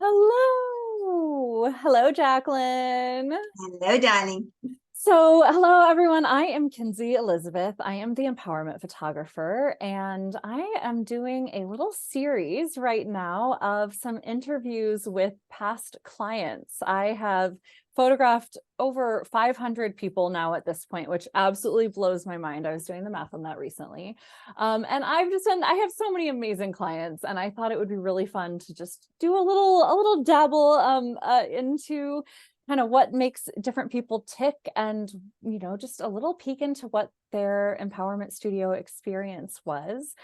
Hello. Hello, Jacqueline. Hello, darling. So, hello, everyone. I am Kinsey Elizabeth. I am the empowerment photographer, and I am doing a little series right now of some interviews with past clients. I have photographed over 500 people now at this point, which absolutely blows my mind. I was doing the math on that recently. And I have so many amazing clients, and I thought it would be really fun to just do a little dabble into kind of what makes different people tick, and just a little peek into what their empowerment studio experience was.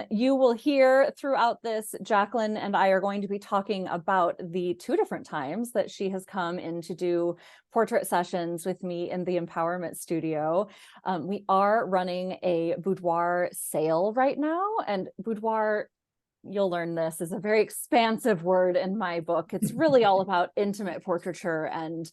You will hear throughout this, Jacqueline and I are going to be talking about the two different times that she has come in to do portrait sessions with me in the empowerment studio. We are running a boudoir sale right now, and boudoir, you'll learn, this is a very expansive word in my book. It's really all about intimate portraiture and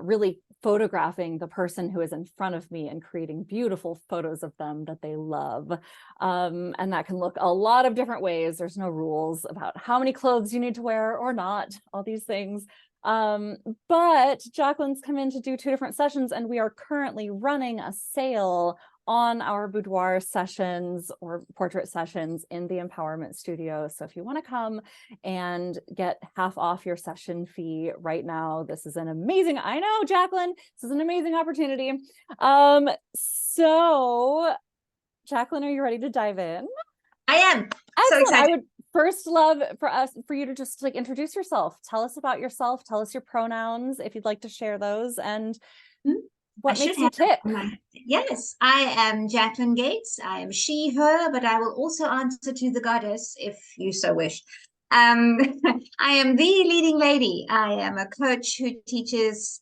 really photographing the person who is in front of me and creating beautiful photos of them that they love. And that can look a lot of different ways. There's no rules about how many clothes you need to wear or not, all these things. But Jacqueline's come in to do two different sessions, and we are currently running a sale on our boudoir sessions or portrait sessions in the empowerment studio. So if you want to come and get half off your session fee right now, this is an amazing, I know, Jacqueline, this is an amazing opportunity. So Jacqueline, are you ready to dive in? I am so Excellent. I excited. would first love for you to just introduce yourself. Tell us about yourself. Tell us your pronouns if you'd like to share those, and I what should makes you have tick. Yes, I am Jacqueline Gates. I am she, her, but I will also answer to the goddess if you so wish. Um, I am the leading lady. I am a coach who teaches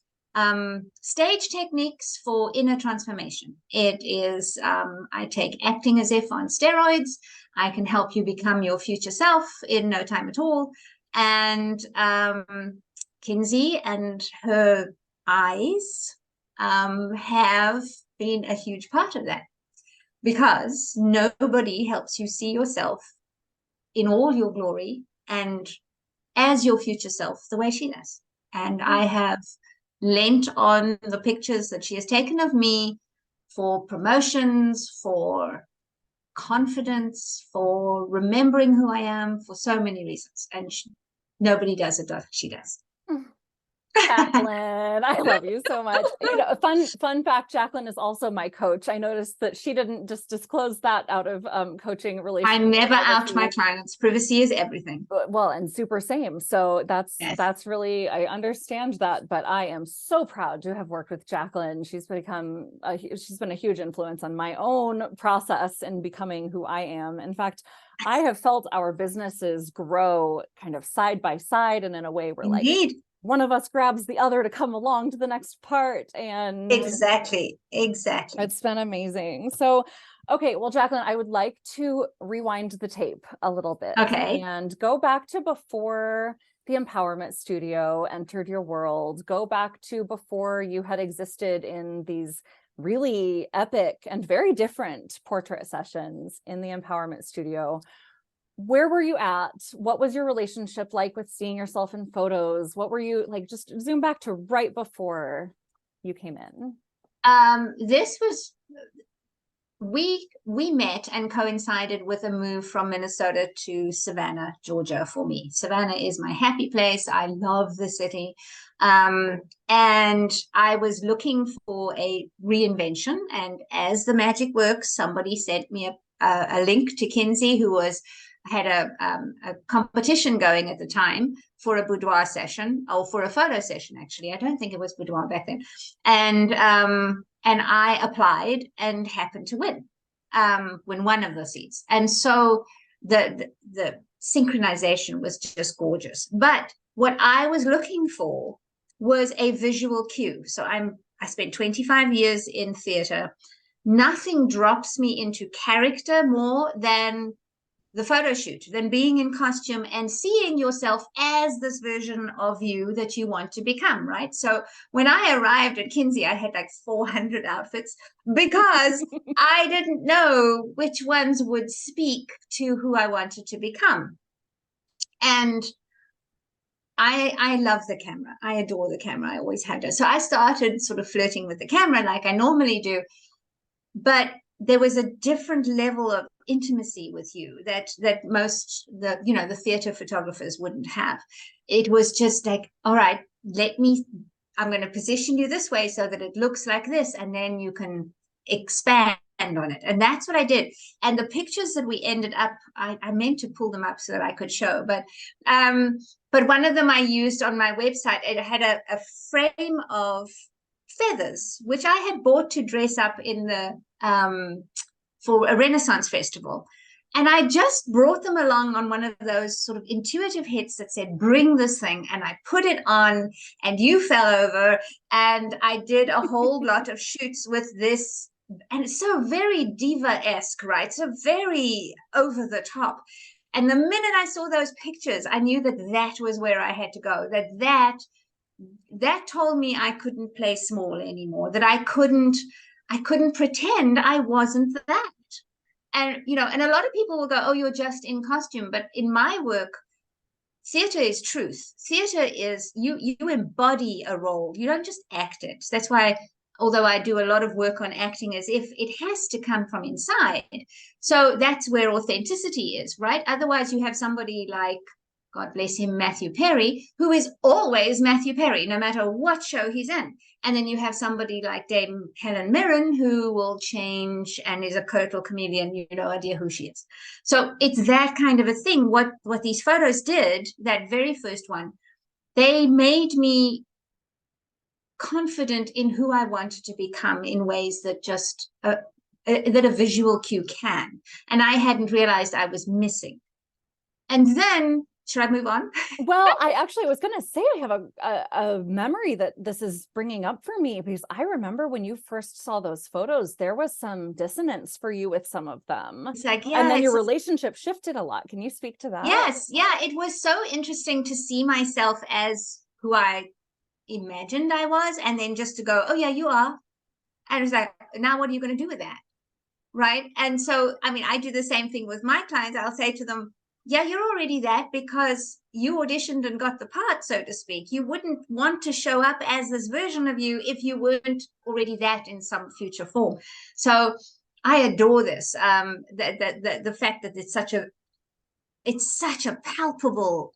stage techniques for inner transformation. It is, I take acting as if on steroids. I can help you become your future self in no time at all. And Kinsey and her eyes have been a huge part of that, because nobody helps you see yourself in all your glory and as your future self the way she does. And I have lent on the pictures that she has taken of me for promotions, for confidence, for remembering who I am, for so many reasons. And nobody does it like she does. Jacqueline, I love you so much. Fun fact, Jacqueline is also my coach. I noticed that she didn't just disclose that out of coaching I relationship. never out my clients. Privacy is everything. Well, and super same. So Yes. that's really, I understand that, but I am so proud to have worked with Jacqueline. She's been a huge influence on my own process in becoming who I am. In fact, I have felt our businesses grow kind of side by side, and in a way where Indeed. one of us grabs the other to come along to the next part. And Exactly. it's been amazing. So, okay, well, Jacqueline, I would like to rewind the tape a little bit Okay. and go back to before the empowerment studio entered your world. Go back to before you had existed in these really epic and very different portrait sessions in the empowerment studio. Where were you at? What was your relationship like with seeing yourself in photos? What were you like? Just zoom back to right before you came in. This was we met and coincided with a move from Minnesota to Savannah, Georgia for me. Savannah is my happy place. I love the city. And I was looking for a reinvention. And as the magic works, somebody sent me a link to Kinsey, who had a competition going at the time for a boudoir session, or for a photo session, actually. I don't think it was boudoir back then. And I applied and happened to win one of the seats. And so the synchronization was just gorgeous. But what I was looking for was a visual cue. So I spent 25 years in theater. Nothing drops me into character more than the photo shoot, than being in costume and seeing yourself as this version of you that you want to become, right? So when I arrived at Kinsey, I had like 400 outfits, because I didn't know which ones would speak to who I wanted to become. And I love the camera. I adore the camera. I always have done. So I started sort of flirting with the camera like I normally do, but there was a different level of intimacy with you that most the theater photographers wouldn't have. It was just like, all right, I'm going to position you this way so that it looks like this, and then you can expand on it. And that's what I did. And the pictures that we ended up, I meant to pull them up so that I could show, but one of them I used on my website. It had a frame of feathers, which I had bought to dress up in the for a Renaissance festival. And I just brought them along on one of those sort of intuitive hits that said, bring this thing. And I put it on, and you fell over. And I did a whole lot of shoots with this. And it's so very diva-esque, right? So very over the top. And the minute I saw those pictures, I knew that was where I had to go, that told me I couldn't play small anymore, that I couldn't pretend I wasn't that. And and a lot of people will go, oh, you're just in costume. But in my work, theater is truth. Theater is you embody a role. You don't just act it. That's why, although I do a lot of work on acting as if, it has to come from inside. So that's where authenticity is, right? Otherwise you have somebody like, God bless him, Matthew Perry, who is always Matthew Perry, no matter what show he's in. And then you have somebody like Dame Helen Mirren, who will change and is a total comedian. You have no idea who she is. So it's that kind of a thing. What these photos did, that very first one, they made me confident in who I wanted to become in ways that just that a visual cue can. And I hadn't realized I was missing. And then, should I move on? Well, I actually was going to say, I have a memory that this is bringing up for me, because I remember when you first saw those photos, there was some dissonance for you with some of them. It's like, yeah, and then your relationship shifted a lot. Can you speak to that? Yes. Yeah. It was so interesting to see myself as who I imagined I was, and then just to go, oh yeah, you are. And it's like, now what are you going to do with that? Right. And so, I mean, I do the same thing with my clients. I'll say to them, yeah, you're already that because you auditioned and got the part, so to speak. You wouldn't want to show up as this version of you if you weren't already that in some future form. So I adore this. The fact that it's such a palpable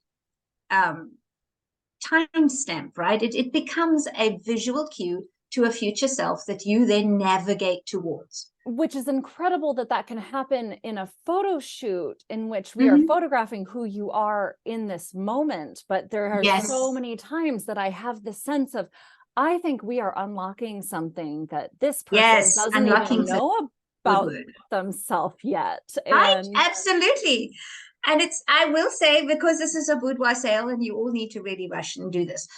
timestamp, right? It becomes a visual cue to a future self that you then navigate towards. Which is incredible that can happen in a photo shoot in which we are photographing who you are in this moment. But there are so many times that I have the sense of, I think we are unlocking something that this person doesn't even know about themselves yet. Right, absolutely. And I will say, because this is a boudoir sale and you all need to really rush and do this,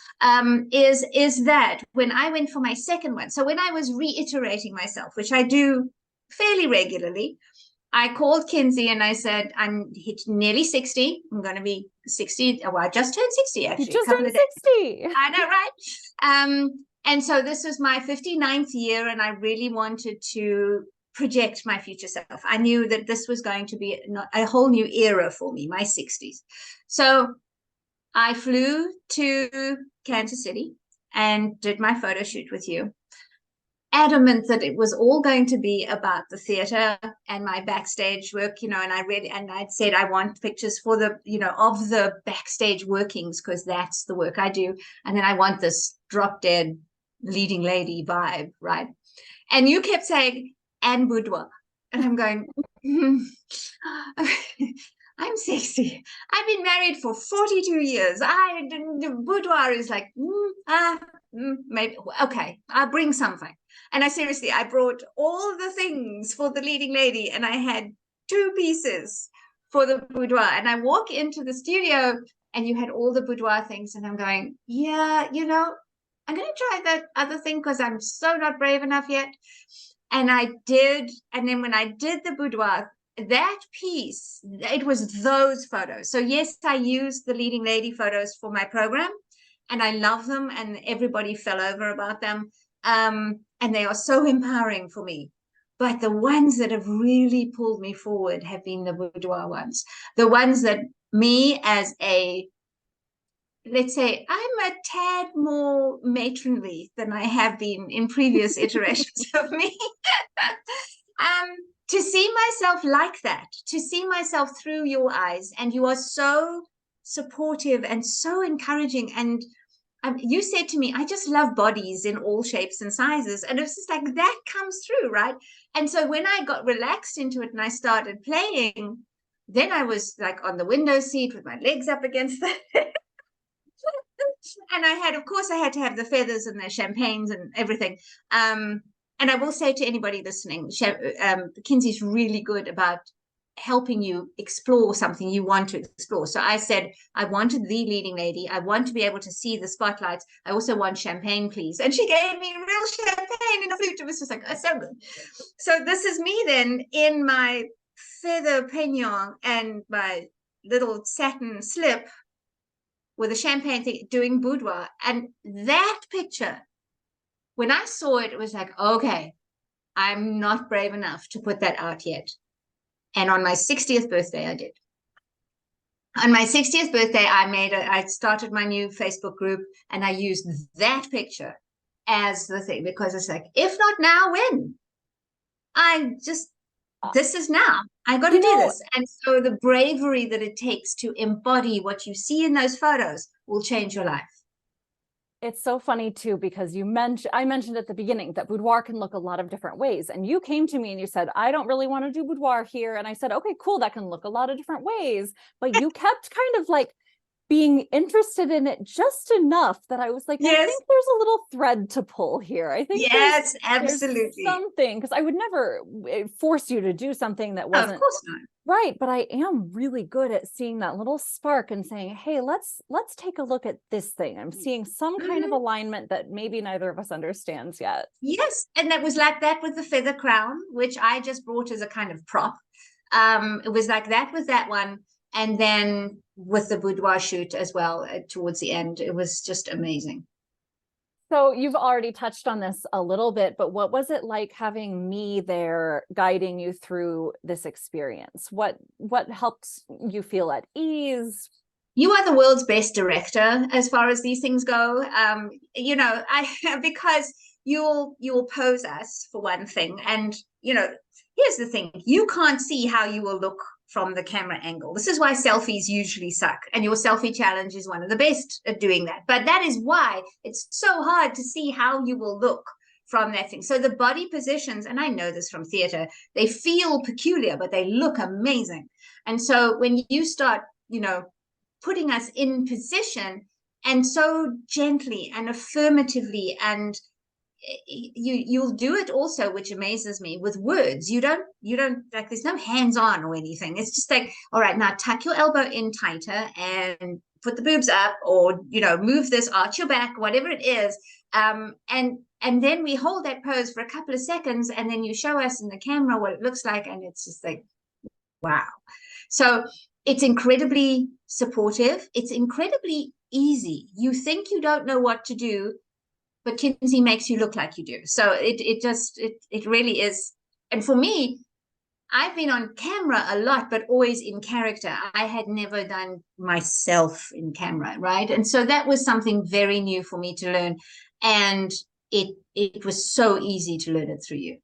is that when I went for my second one, so when I was reiterating myself, which I do fairly regularly, I called Kinsey and I said, I'm nearly 60. I'm going to be 60. Well, I just turned 60, actually. You just turned 60. I know, right? And so this was my 59th year, and I really wanted to project my future self. I knew that this was going to be a whole new era for me, my 60s. So I flew to Kansas City and did my photo shoot with you, adamant that it was all going to be about the theater and my backstage work, and I'd said I want pictures for the, of the backstage workings, because that's the work I do. And then I want this drop dead leading lady vibe, right? And you kept saying, and boudoir. And I'm going, I'm 60. I've been married for 42 years. Boudoir is like, maybe, okay, I'll bring something. And I brought all the things for the leading lady, and I had 2 pieces for the boudoir. And I walk into the studio and you had all the boudoir things. And I'm going, yeah, I'm going to try that other thing because I'm so not brave enough yet. And I did. And then when I did the boudoir, that piece, it was those photos. So yes, I used the leading lady photos for my program, and I love them, and everybody fell over about them. And they are so empowering for me. But the ones that have really pulled me forward have been the boudoir ones. The ones that me as a let's say I'm a tad more matronly than I have been in previous iterations of me. um, to see myself like that, to see myself through your eyes, and you are so supportive and so encouraging. And you said to me, I just love bodies in all shapes and sizes. And it's just like that comes through, right? And so when I got relaxed into it and I started playing, then I was like on the window seat with my legs up against the and of course, I had to have the feathers and the champagnes and everything. And I will say to anybody listening, Kinsey's really good about helping you explore something you want to explore. So I said, I wanted the leading lady. I want to be able to see the spotlights. I also want champagne, please. And she gave me real champagne in a flute. It was just like, oh, so good. So this is me then in my feather peignon and my little satin slip with a champagne thing doing boudoir. And that picture, when I saw it, it was like, okay, I'm not brave enough to put that out yet. And on my 60th birthday, I did. On my 60th birthday, I started my new Facebook group, and I used that picture as the thing, because it's like, if not now, when? This is now. I got to do this. And so the bravery that it takes to embody what you see in those photos will change your life. It's so funny too, because I mentioned at the beginning that boudoir can look a lot of different ways. And you came to me and you said, I don't really want to do boudoir here. And I said, okay, cool. That can look a lot of different ways. But you kept kind of like being interested in it just enough that I was like, yes. I think there's a little thread to pull here. I think yes, absolutely. There's something, because I would never force you to do something that wasn't. Of course not. Right, but I am really good at seeing that little spark and saying, hey, let's take a look at this thing. I'm seeing some kind of alignment that maybe neither of us understands yet. Yes, and that was like that with the feather crown, which I just brought as a kind of prop. It was like that with that one. And then with the boudoir shoot as well, towards the end, it was just amazing. So you've already touched on this a little bit, but what was it like having me there guiding you through this experience? What helped you feel at ease? You are the world's best director as far as these things go. Because you'll pose us for one thing, and here's the thing: you can't see how you will look from the camera angle. This is why selfies usually suck, and your selfie challenge is one of the best at doing that. But that is why it's so hard to see how you will look from that thing. So the body positions, and I know this from theater, they feel peculiar, but they look amazing. And so when you start, putting us in position, and so gently and affirmatively, and you'll do it also, which amazes me, with words. You don't like, there's no hands-on or anything. It's just like, all right, now tuck your elbow in tighter and put the boobs up, or move this, arch your back, whatever it is, and then we hold that pose for a couple of seconds, and then you show us in the camera what it looks like, and it's just like, wow. So it's incredibly supportive. It's incredibly easy. You think you don't know what to do, but Kinsey makes you look like you do. So it really is. And for me, I've been on camera a lot, but always in character. I had never done myself in camera, right? And so that was something very new for me to learn. And it was so easy to learn it through you.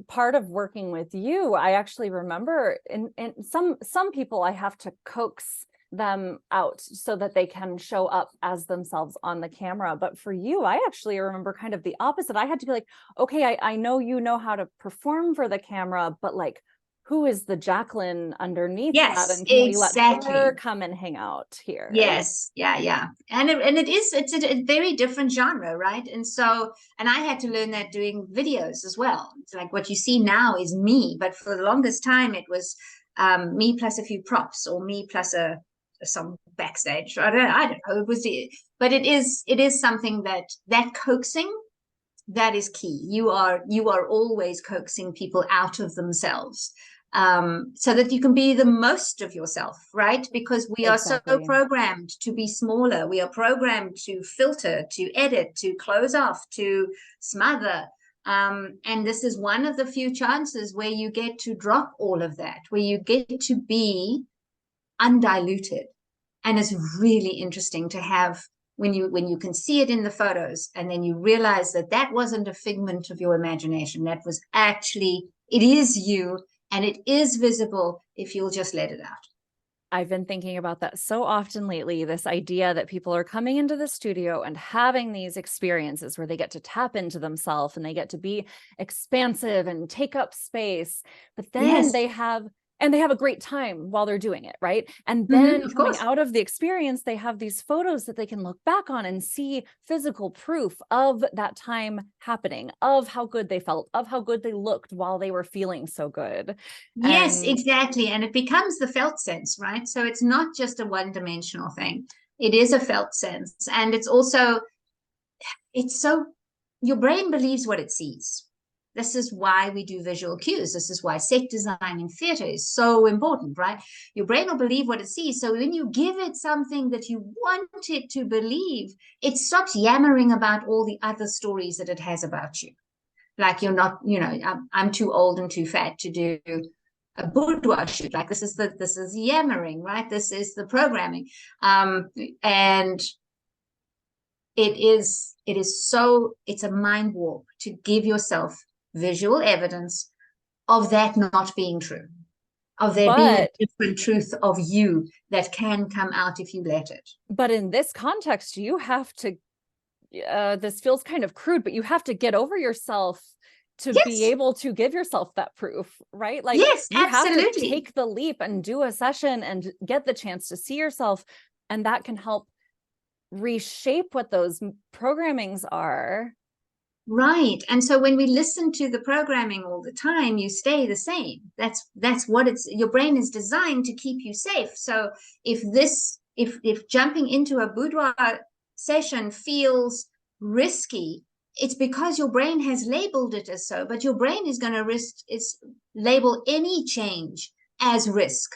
Part of working with you, I actually remember in some people, I have to coax them out so that they can show up as themselves on the camera. But for you, I actually remember kind of the opposite. I had to be like, okay, I know you know how to perform for the camera, but like, who is the Jacqueline underneath that? And can we let her come and hang out here? Yes. Yeah. And it's a very different genre, right? And I had to learn that doing videos as well. It's like what you see now is me, but for the longest time it was me plus a few props, or me plus some backstage. I don't know. But it is something that coaxing, that is key. You are always coaxing people out of themselves, so that you can be the most of yourself, right? Because we are so programmed to be smaller. We are programmed to filter, to edit, to close off, to smother. And this is one of the few chances where you get to drop all of that, where you get to be undiluted. And it's really interesting to have when you can see it in the photos, and then you realize that that wasn't a figment of your imagination. That was actually, it is you, and it is visible if you'll just let it out. I've been thinking about that so often lately, this idea that people are coming into the studio and having these experiences where they get to tap into themselves and they get to be expansive and take up space, but then Yes. they have a great time while they're doing it, right? And then Of coming course. out of the experience, they have these photos that they can look back on and see physical proof of that time happening, of how good they felt, of how good they looked while they were feeling so good. Yes, And exactly. And it becomes the felt sense, right? So it's not just a one-dimensional thing. It is a felt sense. And it's also, it's so, your brain believes what it sees. This is why we do visual cues. This is why set design in theater is so important, right? Your brain will believe what it sees. So when you give it something that you want it to believe, it stops yammering about all the other stories that it has about you. Like you're not, I'm too old and too fat to do a boudoir shoot. Like this is yammering, right? This is the programming. And it's a mind warp to give yourself visual evidence of that not being true, of there being a but different truth of you that can come out if you let it. but in this context, you have to, this feels kind of crude, but you have to get over yourself to be Yes, able to give yourself that proof, right? Like yes, you have to absolutely. take the leap and do a session and get the chance to see yourself. And that can help reshape what those programmings are. Right. And so when we listen to the programming all the time, you stay the same. That's what it's, your brain is designed to keep you safe. So if jumping into a boudoir session feels risky, it's because your brain has labeled it as so, but your brain is going to label any change as risk.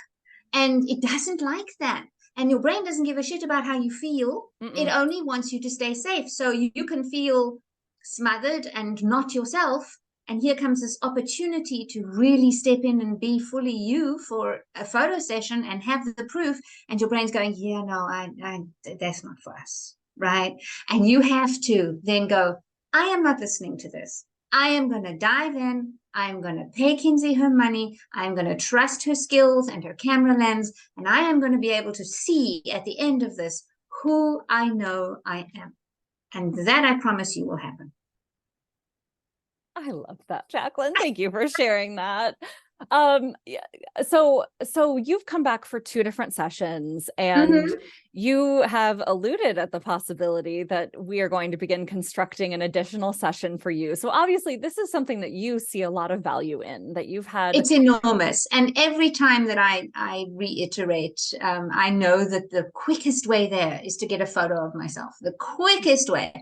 And it doesn't like that. And your brain doesn't give a shit about how you feel. It Mm-mm. only wants you to stay safe. So you can feel smothered and not yourself. And here comes this opportunity to really step in and be fully you for a photo session and have the proof. And your brain's going, yeah, no, that's not for us. Right. And you have to then go, I am not listening to this. I am going to dive in. I'm going to pay Kinsey her money. I'm going to trust her skills and her camera lens. And I am going to be able to see at the end of this who I know I am. And that I promise you will happen. I love that, Jacqueline. Thank you for sharing that. Yeah, so you've come back for 2 different sessions, and you have alluded at the possibility that we are going to begin constructing an additional session for you. So obviously this is something that you see a lot of value in, that you've had. It's enormous. And every time that I reiterate, I know that the quickest way there is to get a photo of myself, the quickest way.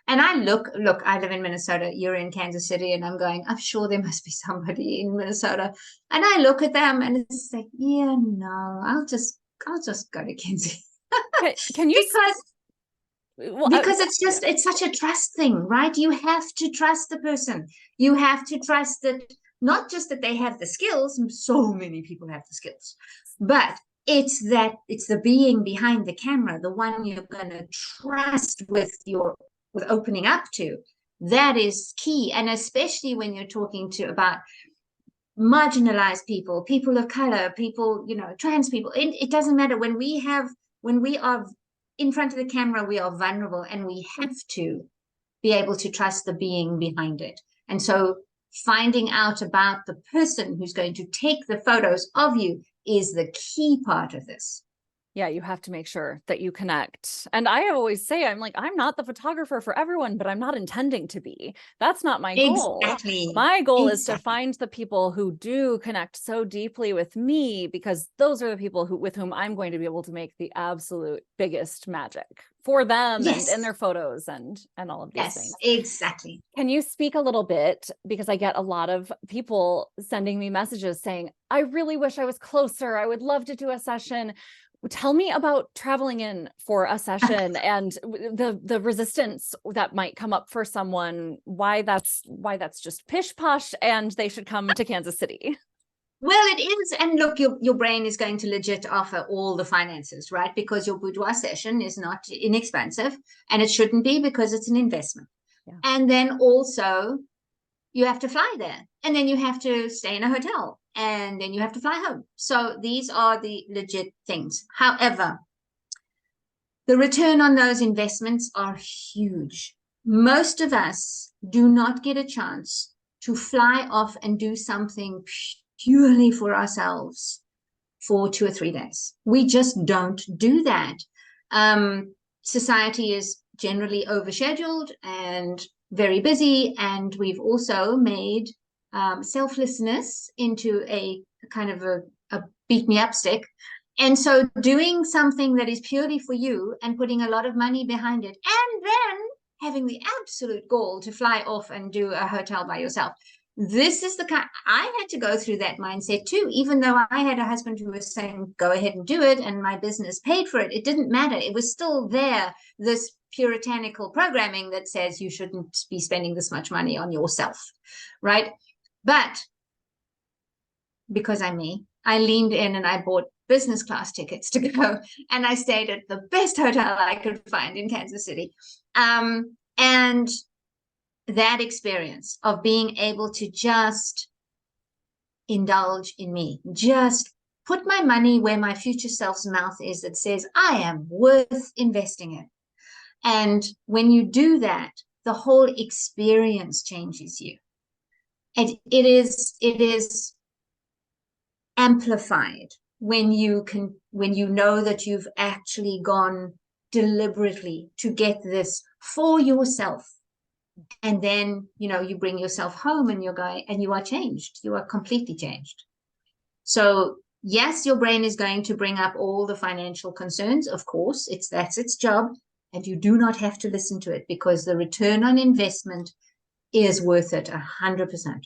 And I look, I live in Minnesota, you're in Kansas City, and I'm going, I'm sure there must be somebody in Minnesota. And I look at them and it's like, yeah, no, I'll just go to Kansas. Can you Because it's such a trust thing, right? You have to trust the person. You have to trust that, not just that they have the skills, so many people have the skills, but it's the being behind the camera, the one you're going to trust with opening up to. That is key. And especially when you're talking about marginalized people of color, people, trans people, it doesn't matter. When we are in front of the camera, we are vulnerable, and we have to be able to trust the being behind it. And so finding out about the person who's going to take the photos of you is the key part of this. Yeah, you have to make sure that you connect. And I always say, I'm not the photographer for everyone, but I'm not intending to be. That's not my goal. Exactly. My goal is to find the people who do connect so deeply with me, because those are the people with whom I'm going to be able to make the absolute biggest magic for them, and in their photos and all of these things. Exactly. Can you speak a little bit, because I get a lot of people sending me messages saying, I really wish I was closer. I would love to do a session. Tell me about traveling in for a session and the resistance that might come up for someone, why that's just pish posh and they should come to Kansas City. Well, it is. And look, your brain is going to legit offer all the finances, right? Because your boudoir session is not inexpensive, and it shouldn't be because it's an investment. Yeah. And then also you have to fly there, and then you have to stay in a hotel, and then you have to fly home. So these are the legit things. However, the return on those investments are huge. Most of us do not get a chance to fly off and do something purely for ourselves for 2 or 3 days. We just don't do that. Society is generally overscheduled and very busy, and we've also made selflessness into a kind of a beat me up stick. And so doing something that is purely for you and putting a lot of money behind it, and then having the absolute gall to fly off and do a hotel by yourself. This is the kind, I had to go through that mindset too, even though I had a husband who was saying, go ahead and do it, and my business paid for it. It didn't matter. It was still there, this puritanical programming that says you shouldn't be spending this much money on yourself, right? But because I'm me, I leaned in and I bought business class tickets to go, and I stayed at the best hotel I could find in Kansas City. And that experience of being able to just indulge in me, just put my money where my future self's mouth is, that says I am worth investing in. And when you do that, the whole experience changes you. And it is amplified when you know that you've actually gone deliberately to get this for yourself. And then, you bring yourself home and you are changed. You are completely changed. So yes, your brain is going to bring up all the financial concerns. Of course, that's its job. And you do not have to listen to it, because the return on investment is worth it 100%.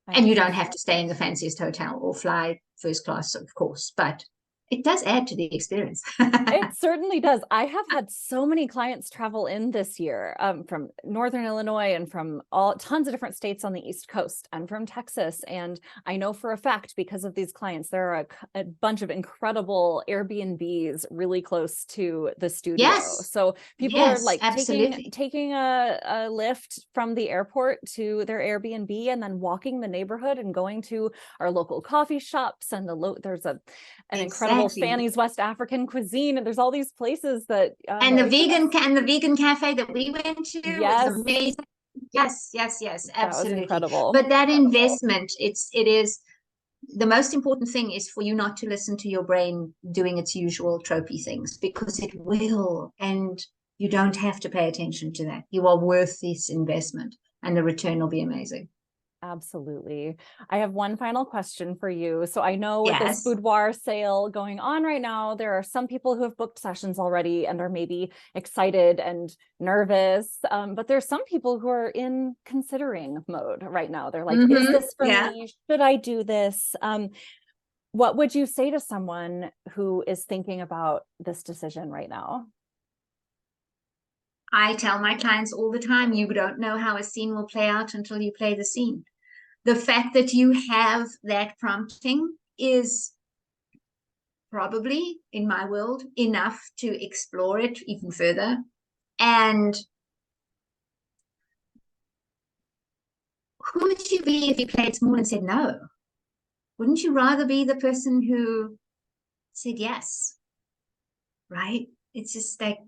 And you don't have to stay in the fanciest hotel or fly first class, of course, but it does add to the experience. It certainly does. I have had so many clients travel in this year from Northern Illinois and from tons of different states on the East Coast and from Texas. And I know for a fact, because of these clients, there are a bunch of incredible Airbnbs really close to the studio. Yes. So people Yes, are like absolutely. taking a lift from the airport to their Airbnb and then walking the neighborhood and going to our local coffee shops. And there's an incredible Fanny's West African cuisine, and there's all these places that and the vegan cafe that we went to was amazing. Yes, absolutely. That was incredible. But that investment, it is the most important thing, is for you not to listen to your brain doing its usual tropey things, because it will, and you don't have to pay attention to that. You are worth this investment, and the return will be amazing. Absolutely. I have one final question for you. So I know with this boudoir sale going on right now, there are some people who have booked sessions already and are maybe excited and nervous. But there's some people who are in considering mode right now. They're like, is this for me? Should I do this? What would you say to someone who is thinking about this decision right now? I tell my clients all the time, you don't know how a scene will play out until you play the scene. The fact that you have that prompting is probably, in my world, enough to explore it even further. And who would you be if you played small and said no? Wouldn't you rather be the person who said yes? Right? It's just like,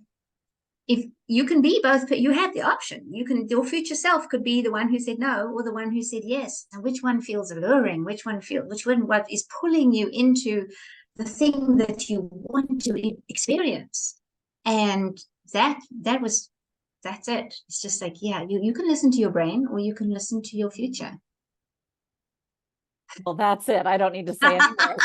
if you can be both, you have the option. Your future self could be the one who said no or the one who said yes. Now, which one feels alluring? What is pulling you into the thing that you want to experience? And that's it. It's just like, yeah, you can listen to your brain, or you can listen to your future. Well, that's it. I don't need to say anymore.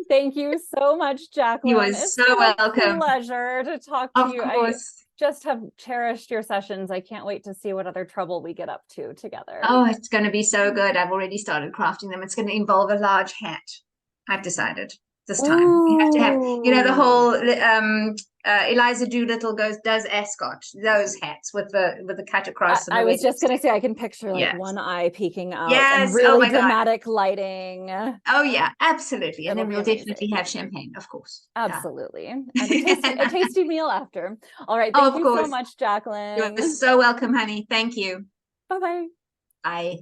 Thank you so much, Jacqueline. You are so welcome. A pleasure to talk to you. Of course. I just have cherished your sessions. I can't wait to see what other trouble we get up to together. Oh, it's going to be so good. I've already started crafting them. It's going to involve a large hat, I've decided. this time. We have to have, the Ooh. whole Eliza Doolittle does Ascot, those hats with the cut across and the I red was just gonna lipstick. say I can picture like Yes. one eye peeking out and Yes. Oh really my God. dramatic lighting. Oh yeah, absolutely. And It'll then be we'll definitely amazing. have champagne, of course. Yeah. Absolutely. And a tasty meal after. All right. Oh, Thank of you so course. much, You're Jacqueline. so welcome, honey. Thank you. Bye-bye. Bye.